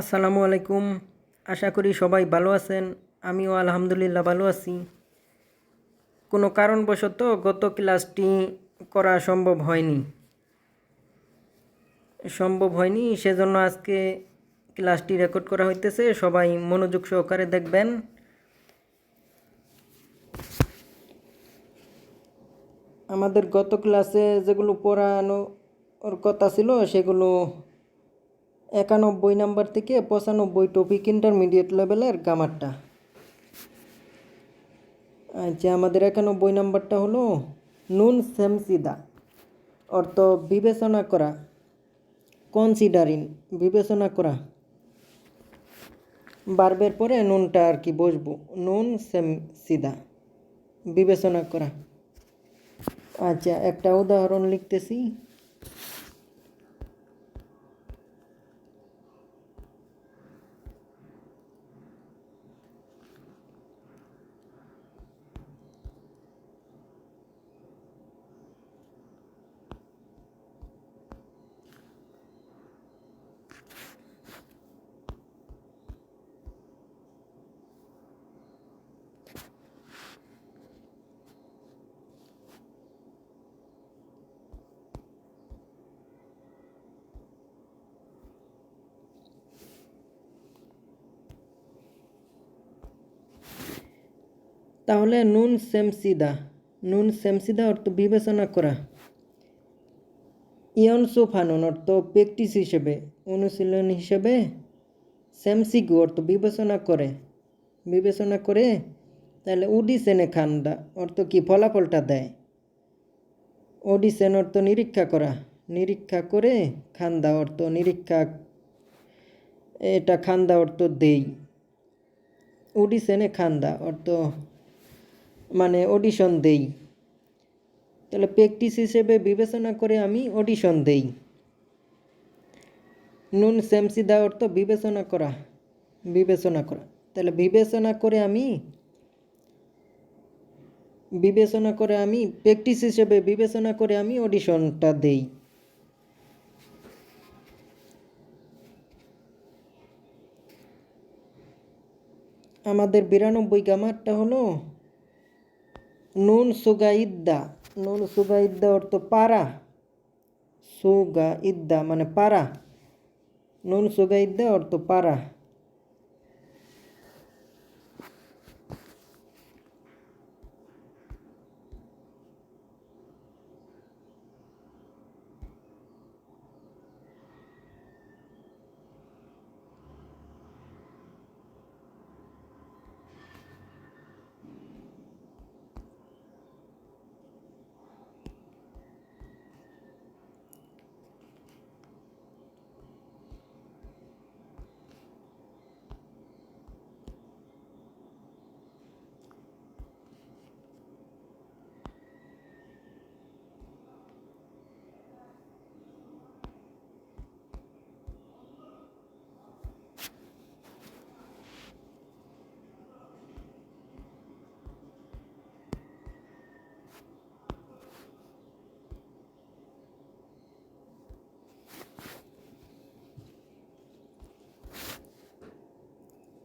আসসালামু আলাইকুম। আশা করি সবাই ভালো আছেন। আমিও আলহামদুলিল্লাহ ভালো আছি। কোনো কারণবশত গত ক্লাসটি করা সম্ভব হয়নি, সেজন্য আজকে ক্লাসটি রেকর্ড করা হইতেছে। সবাই মনোযোগ সহকারে দেখবেন। আমাদের গত ক্লাসে যেগুলো পড়ানোর কথা ছিল সেগুলো 91 নাম্বার থেকে 95 টপিক ইন্টারমিডিয়েট লেভেলের গ্রামারটা। আচ্ছা, আমাদের 91 নাম্বারটা হলো নুন সেমসিদা, অর্থ বিবেচনা করা, কনসিডারিং, বিবেচনা করা। বারবের পরে নুনটা আর কি বসবো, নুন সেমসিদা, বিবেচনা করা। আচ্ছা, একটা উদাহরণ লিখতেছি। তাহলে নুন সেমসিদা অর্থ বিবেচনা করা। ইয়নসোফানুন অর্থ প্র্যাকটিস হিসেবে, অনুশীলন হিসেবে। সেমসিগু অর্থ বিবেচনা করে। তাহলে উডিসেনে খান্দা অর্থ কি ফলাফলটা দেয়। ওডিসেন অর্থ নিরীক্ষা করে। খান্দা অর্থ খান্দা অর্থ দেই। উডিসেনে খান্দা অর্থ মানে অডিশন দেই। তাহলে প্র্যাকটিস হিসেবে বিবেচনা করে আমি অডিশন দেই। নুন সেমসিদা অর্থ বিবেচনা করা। তাহলে বিবেচনা করে আমি প্র্যাকটিস হিসেবে বিবেচনা করে আমি অডিশনটা দেই। আমাদের 92 গ্রামারটা হলো নুন সুগা অর্থ পারা। সুগা ইদ্দা মানে পারা। নুন সুগা ইদ্দা অর্থ পারা।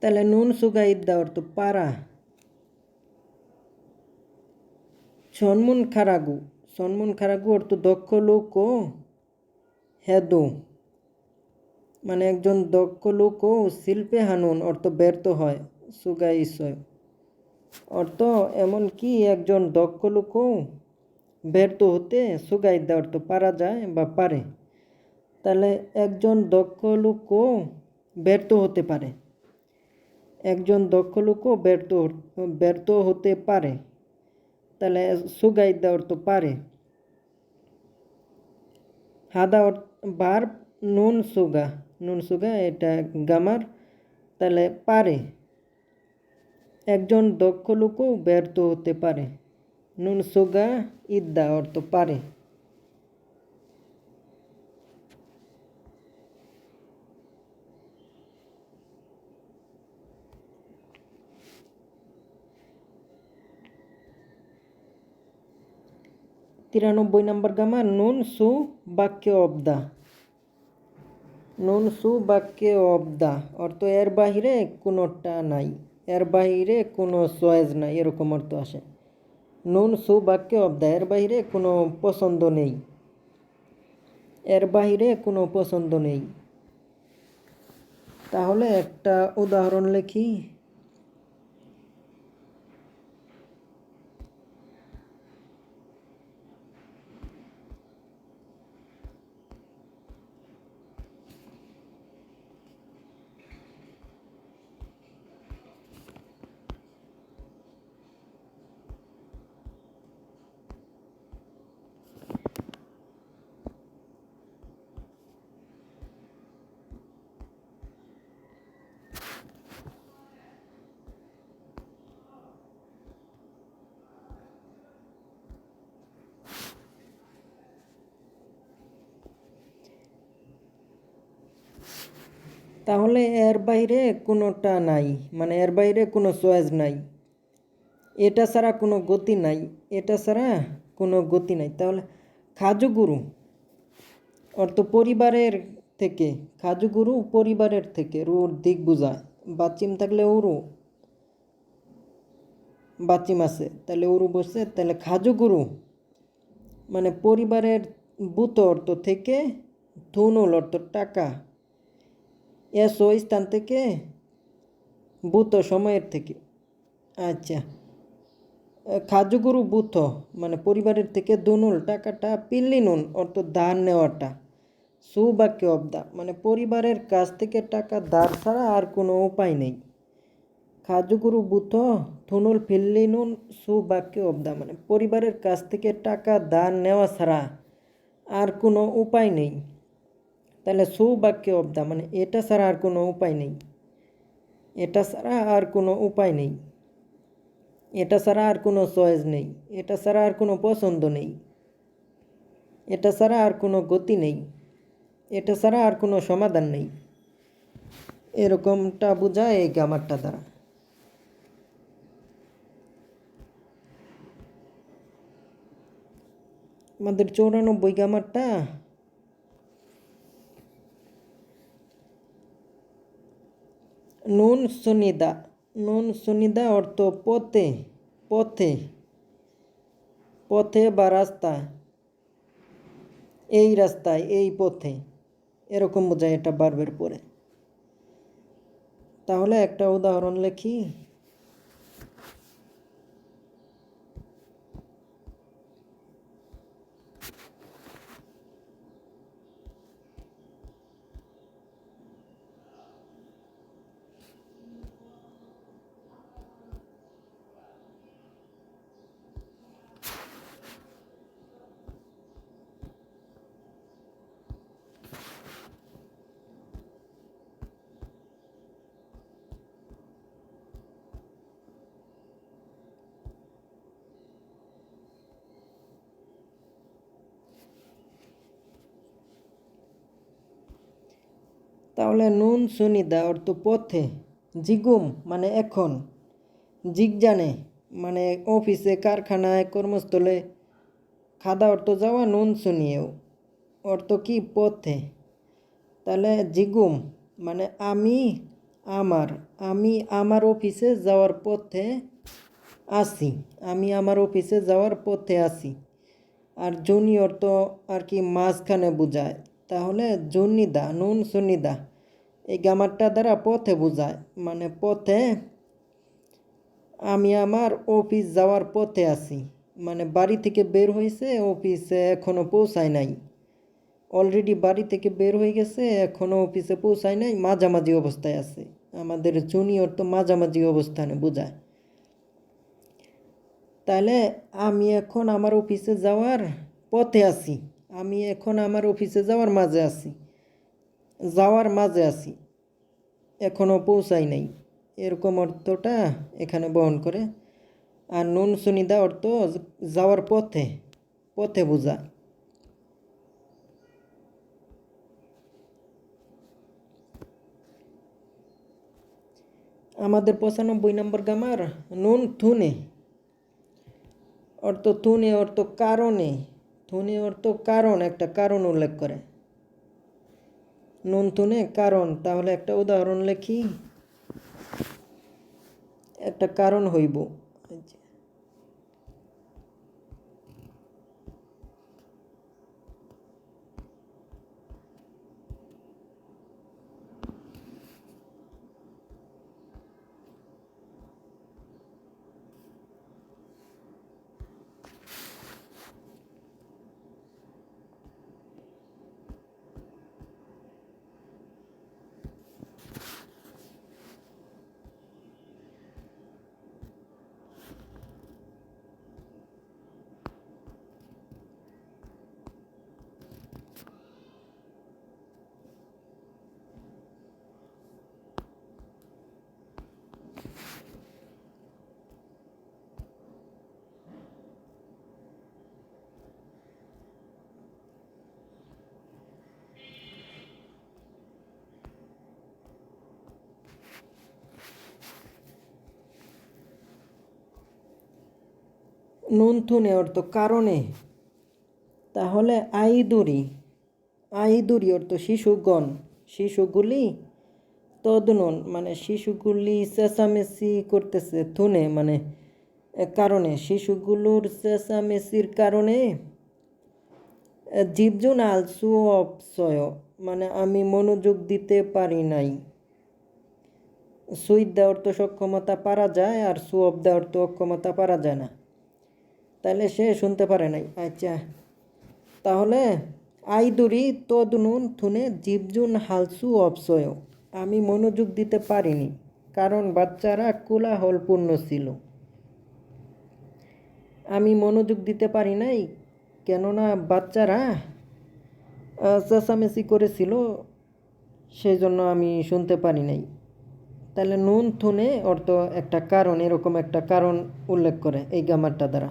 তাহলে নুন সুগা ইদ্দা অর্থ পারা। সন্মুন খারাগু অর্থ দক্ষ লোক ও হেদো মানে একজন দক্ষ লোক ও শিল্পে হানুন অর্থ ব্যর্থ হয়। সুগা ইসয় অর্থ এমনকি একজন দক্ষ লোক ও ব্যর্থ হতে সুগা ইদ্দা অর্থ পারা যায় বা পারে। তাহলে একজন দক্ষ লোক ও ব্যর্থ হতে পারে। একজন দক্ষ লোকও ব্যর্থ হতে পারে। তাহলে সুগা ইদ্দা অর্থ পারে। হাদা ভার্ব নুন সুগা এটা গ্রামার। তাহলে পারে, একজন দক্ষ লোকও ব্যর্থ হতে পারে। নুন সুগা ইদ্দা অর্থ পারে। তিরানব্বই নম্বর গ্রামার নুন সু বাক্য অব্দা। নুন সু বাক্যে অবদা অর্থ এর বাহিরে কোনোটা নাই, এর বাহিরে কোনো চয়েস নাই, এরকম অর্থ আসে। নুন সু বাক্যে অবদা এর বাহিরে কোনো পছন্দ নেই, এর বাহিরে কোনো পছন্দ নেই। তাহলে একটা উদাহরণ লিখি। তাহলে এর বাইরে কোনোটা নাই, মানে এর বাইরে কোনো চয়েস নাই, এটা ছাড়া কোনো গতি নাই, এটা ছাড়া কোনো গতি নাই। তাহলে খাজুগুরু অর্থ পরিবারের থেকে, খাজুগুরু পরিবারের থেকে, রুর দিক বুঝায়। বাচিম থাকলে উরু, বাচিম আছে তাহলে উরু বসছে, তাহলে খাজুগুরু মানে পরিবারের, বুত অর্থ থেকে, ধুনুল অর্থ টাকা, এসো স্থান থেকে, বুত সময়ের থেকে। আচ্ছা, খাজুগুরু বুথ মানে পরিবারের থেকে, দুনুল টাকাটা, পিল্লি নুন অর্থ ধার নেওয়াটা, সুবাক্য অবদা মানে পরিবারের কাছ থেকে টাকা ধার ছাড়া আর কোনো উপায় নেই। খাজুগুরু বুথ থুনুল পিল্লি নুন সুবাক্য অবদা মানে পরিবারের কাছ থেকে টাকা ধার নেওয়া ছাড়া আর কোনো উপায় নেই। তাহলে সুবাক্য অবদা মানে এটা ছাড়া আর কোনো উপায় নেই, এটা ছাড়া আর কোনো উপায় নেই, এটা ছাড়া আর কোনো চয়েস নেই, এটা ছাড়া আর কোনো পছন্দ নেই, এটা ছাড়া আর কোনো গতি নেই, এটা ছাড়া আর কোনো সমাধান নেই, এরকমটা বোঝায় এই গ্রামারটা দ্বারা। আমাদের 94 গ্রামারটা নুন সুনিদা, নুন সুনিদা অর্থ পথে, পথে, পথে বা রাস্তায়, এই রাস্তায়, এই পথে, এরকম বোঝায় এটা বারবার পরে। তাহলে একটা উদাহরণ লিখি। তাহলে নুন সুনিদা অর্থ পথে, জিগুম মানে এখন, জিগজানে মানে অফিসে, কারখানায়, কর্মস্থলে, খাদা অর্থ যাওয়া, নুন শুনিয়েও অর্থ কি পথে। তাহলে জিগুম মানে আমি, আমার, আমি আমার অফিসে যাওয়ার পথে আসি, আমি আমার অফিসে যাওয়ার পথে আসি। আর জুনি অর্থ আর কি মাঝখানে বোঝায়। তাহলে জুনিদা নুন সুনিদা এই গ্রামারটা দ্বারা পথে বোঝায়, মানে পথে, আমি আমার অফিস যাওয়ার পথে আছি, মানে বাড়ি থেকে বের হয়েছে, অফিসে এখনও পৌঁছায় নাই, অলরেডি বাড়ি থেকে বের হয়ে গেছে, এখনও অফিসে পৌঁছায় নাই, মাঝামাঝি অবস্থায় আছে। আমাদের জুনিয়র তো মাঝামাঝি অবস্থানে বোঝায়। তাহলে আমি এখন আমার অফিসে যাওয়ার পথে আছি, আমি এখন আমার অফিসে যাওয়ার মাঝে আছি, যাওয়ার মাঝে আছি, এখনও পৌঁছাই নাই, এরকম অর্থটা এখানে বহন করে। আর নুন সুনিদা অর্থ যাওয়ার পথে, পথে বোঝায়। আমাদের 95 নম্বর গ্রামার নুন থুনে অর্থ, থুনে অর্থ কারণে, থুনে অর্থ কারণ, একটা কারণ উল্লেখ করে। নুন তুনে কারণ, তাহলে একটা উদাহরণ লেখি, একটা কারণ হইব। নুন তুনে অর্থ কারণে, তাহলে আইদুরি অর্থ শিশুগণ, শিশুগুলি, তদনুন মানে শিশুগুলি চেঁচামেচি করতেছে, থুনে মানে কারণে, শিশুগুলোর চেঁচামেচির কারণে, জীবজন আলসু অপসয় মানে আমি মনোযোগ দিতে পারি নাই, সুইদ দেওয়ার তো সক্ষমতা পারা যায়, আর সুঅব দেওয়ার তো অক্ষমতা পারা যায় না, তাহলে সে শুনতে পারে নাই। আচ্ছা, তাহলে আইদুরি তদনুন থুনে জীবজুন হালসু অপসয়, আমি মনোযোগ দিতে পারিনি কারণ বাচ্চারা কোলাহলপূর্ণ ছিল। আমি মনোযোগ দিতে পারি নাই কেননা বাচ্চারা চেঁচামেচি করেছিল, সেই জন্য আমি শুনতে পারি নাই। তাহলে নুন থুনে অর্থ একটা কারণ, এরকম একটা কারণ উল্লেখ করে এই গ্রামারটা দ্বারা।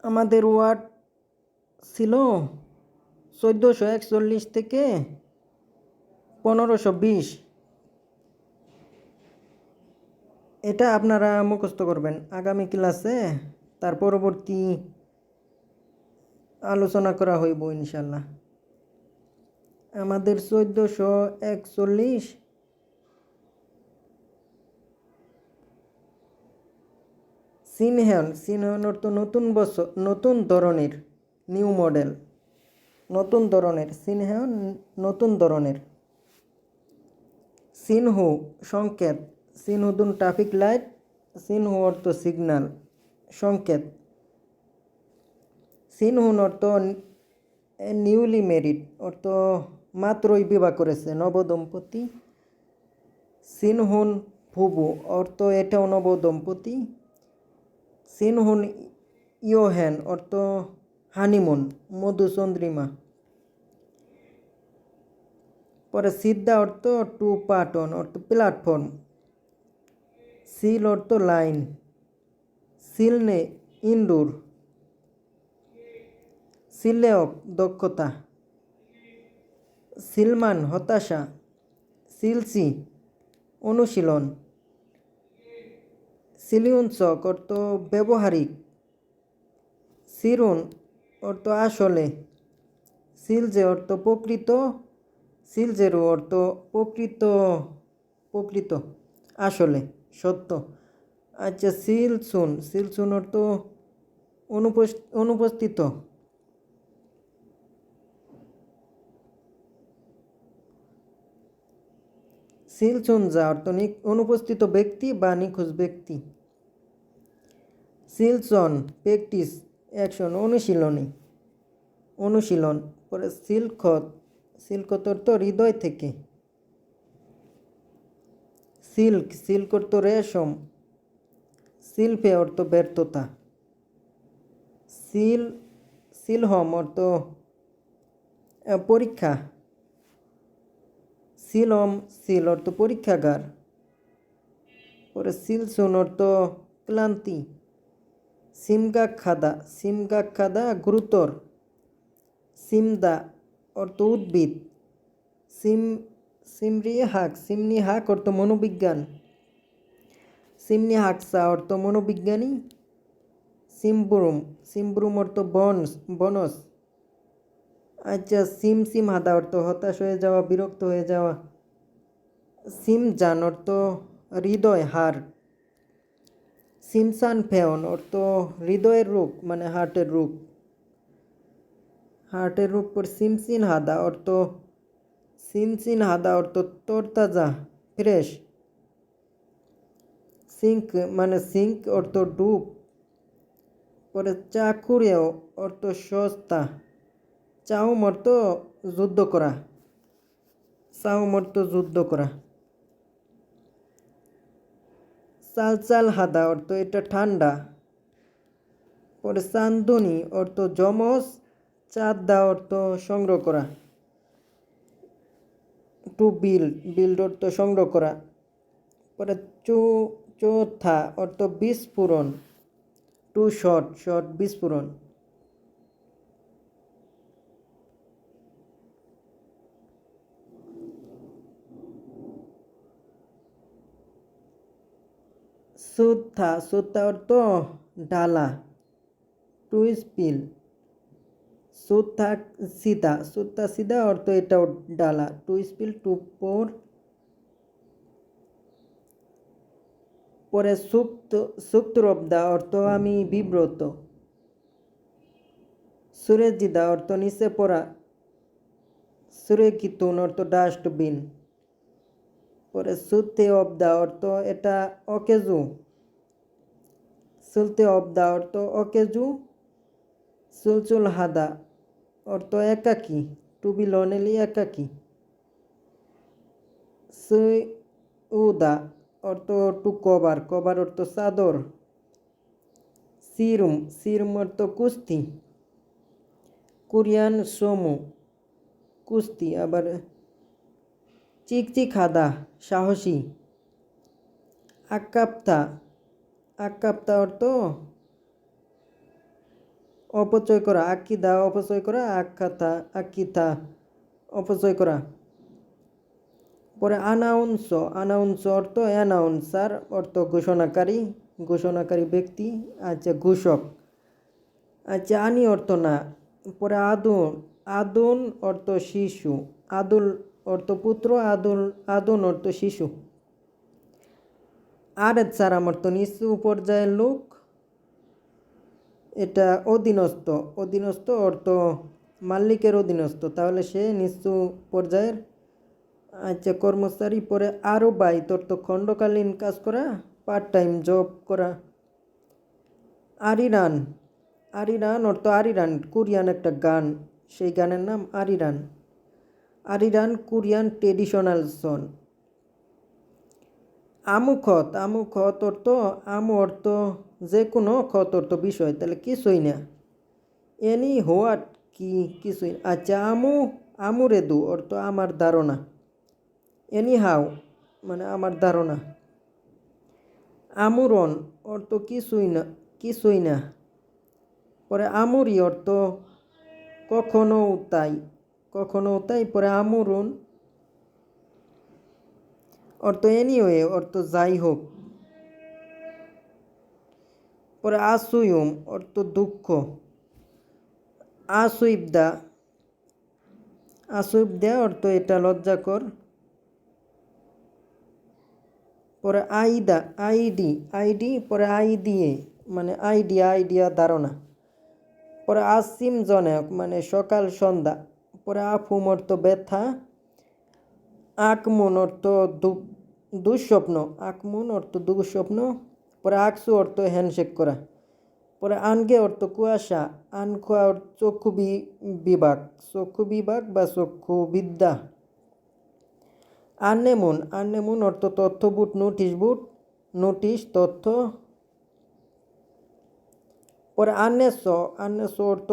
আমাদের ওয়ার্ড ছিল 1441 থেকে 1520, এটা আপনারা মুখস্থ করবেন আগামী ক্লাসে, তার পরবর্তী আলোচনা করা হইব ইনশাল্লাহ। আমাদের 1441 সিনহন অর্থ নতুন বছর, নতুন ধরনের, নিউ মডেল, নতুন ধরনের, সিনহন নতুন ধরনের। সিনহু সংকেত, সিনহুদুন ট্রাফিক লাইট, সিনহু অর্থ সিগন্যাল, সংকেত। সিনহুন অর্থ নিউলি ম্যারিড অর্থ মাত্রই বিবাহ করেছে, নবদম্পতি। সিনহুন ফুবু অর্থ এটাও নবদম্পতি। সিনহুন ইয়োহেন অর্থ হানিমুন, মধুচন্দ্রিমা। পরে সিদ্ধা অর্থ টু পাটন অর্থ প্ল্যাটফর্ম। সিল অর্থ লাইন, সিলনে ইনডোর। সিলেয়ক দক্ষতা, সিলমান হতাশা, সিলসি অনুশীলন। সিলিউনচক অর্থ ব্যবহারিক, সিরুন অর্থ আসলে, সিলজে অর্থ প্রকৃত, সিলজেরু অর্থ প্রকৃত, প্রকৃত আসলে সত্য। আচ্ছা, সিলসুন অর্থ অনুপস্থিত। সিলসুনজা অর্থ অনুপস্থিত ব্যক্তি বা নিখোঁজ ব্যক্তি। সিলসন প্র্যাকটিস, অ্যাকশন অনুশীলনী। অনুশীলন। পরে সিলখত, সিলখত অর্থ হৃদয় থেকে। সিল্ক, সিল্ক অর্থ রেশম। শিল্পে অর্থ ব্যর্থতা। সিল, সিলহম অর্থ পরীক্ষা। সিলম, সিল অর্থ পরীক্ষাগার। পরে সিলসুন অর্থ ক্লান্তি। সিমগাক খাদা, সিমগাক খাদা গুরুতর। সিমদা অর্থ উদ্ভিদ। সিম, সিমরি হাক, সিমনি হাক অর্থ মনোবিজ্ঞান। সিমনি হাকসা অর্থ মনোবিজ্ঞানী। সিমব্রুম, সিমব্রুম অর্থ বনস, বনস। আচ্ছা, সিম সিম হাদা অর্থ হতাশ হয়ে যাওয়া, বিরক্ত হয়ে যাওয়া। সিমজান অর্থ হৃদয়, হাড়। সিমসান ফেয়ন অর্থ হৃদয়ের রোগ, মানে হার্টের রোগ। হার্টের রোগ। পর সিমসিন হাদা অর্থ, সিমসিন হাদা অর্থ তরতাজা, ফ্রেশ। সিঙ্ক মানে সিঙ্ক অর্থ ডুব। পরে চাকুরেও অর্থ সস্তা। চাউম অর্থ যুদ্ধ করা, চাউম অর্থ যুদ্ধ করা। চালচাল হাদা অর্থ এটা ঠান্ডা। পরে চান্দনি অর্থ যমজ। চাঁদা অর্থ সংগ্রহ করা। টু বিল্ড, বিল্ড অর্থ সংগ্রহ করা। পরে চৌথা অর্থ বিস্ফোরণ। টু শট, শট বিস্ফোরণ। সুথা, সুথা অর্থ ডালা। Two spill. সুথা সিধা, সুথা সিধা অর্থ এটাও ডালা। টু স্পিল, টু পোর। পরে সুপ্ত, সুপ্তরব্দা অর্থ আমি বিব্রত। সুরেজিদা অর্থ নিচে পড়া। সুরেকিতুন অর্থ ডাস্টবিন। পরে সুতে অবদা অর্থ এটা অকেজু। সুলতে অবদা অর্থ অকেজু। চুলচুল হাদা অর্থ একাকী, টু বি লনেলি, একাকী। সুই উদা অর্থ টু কভার, কভার অর্থ চাদর। সিরুম, সিরুম অর্থ কুস্তি। কোরিয়ান সমু, কুস্তি। আবার চিকচিক হাদা, সাহসী। আকাপ্তা, আকাপ্তা অর্থ অপচয় করা। আকিদা অপচয় করা, আখ্যাতা, আকিতা অপচয় করা। পরে আনাউন্স, আনাউন্স অর্থ অ্যানাউন্সার অর্থ ঘোষণাকারী, ঘোষণাকারী ব্যক্তি। আচ্ছা, ঘোষক। আচ্ছা, আনি অর্থ না। পরে আদুন, আদুন অর্থ শিশু। আদুল অর্থ পুত্র, আদুল, আদুন অর্থ শিশু। আরেত সারাম অর্থ নিচু পর্যায়ের লোক। এটা অধীনস্থ, অধীনস্থ অর্থ মালিকের অধীনস্থ, তাহলে সে নিচু পর্যায়ের। আচ্ছা, কর্মচারী। পরে আরও বাইত অর্থ খণ্ডকালীন কাজ করা, পার্ট টাইম জব করা। আরিরান, আরিরান অর্থ আরিরান, কোরিয়ান একটা গান, সেই গানের নাম আরিরান। আরিরান কোরিয়ান ট্রেডিশনাল সং। আমুখত, আমুখত অর্থ আমু অর্থ যে কোনো, খত অর্থ বিষয়, তাহলে কিছুই না। এনি হোয়াট কি, কিছুই। আচ্ছা, আমু, আমুরেদু অর্থ আমার ধারণা। এনি হাউ মানে আমার ধারণা। আমুরন অর্থ কিছুই না, কিছুই না। পরে আমুরি অর্থ কখনো তাই, কখনো তাই। পরে আমুরুন অর্থ এনিওয়ে অর্থ যাই হোক। পরে আসুয়ুম অর্থ দুঃখ। আসুইবদা, আসুইবদা অর্থ এটা লজ্জাকর। পরে আইদা, আইডি, আইডি। পরে আই দিয়ে মানে আইডিয়া, আইডিয়া ধারণা। পরে আসিম জনক মানে সকাল সন্ধ্যা। পরে আফুম অর্থ ব্যথা। আকমুন অর্থ দুঃস্বপ্ন, আকমুন অর্থ দুঃস্বপ্ন। পরে আকসু অর্থ হ্যান্ডশেক করা। পরে আনগে অর্থ কুয়াশা, আনখোয়া অর্থ বিভাগ, চক্ষু বিভাগ বা চক্ষু বিদ্যা। আননেমুন, আননেমুন অর্থ তথ্য বুট, নোটিশ তথ্য। পরে আননেস, আননেস অর্থ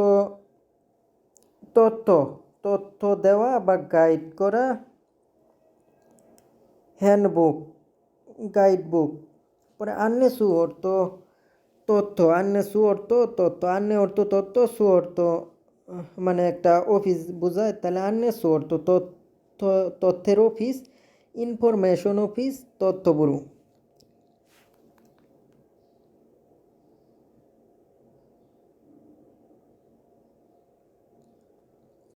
তথ্য দেওয়া বা গাইড করা। Handbook, guidebook. পরে আন্নেসু অর্থ তথ্য, আন্নেসু অর্থ তথ্য, আন্নে অর্থ তথ্য, সু অর্থ মানে একটা অফিস বোঝায়, তাহলে আন্নেসু অর্থ তথ্যের অফিস, ইনফরমেশন অফিস, তথ্য ব্যুরো।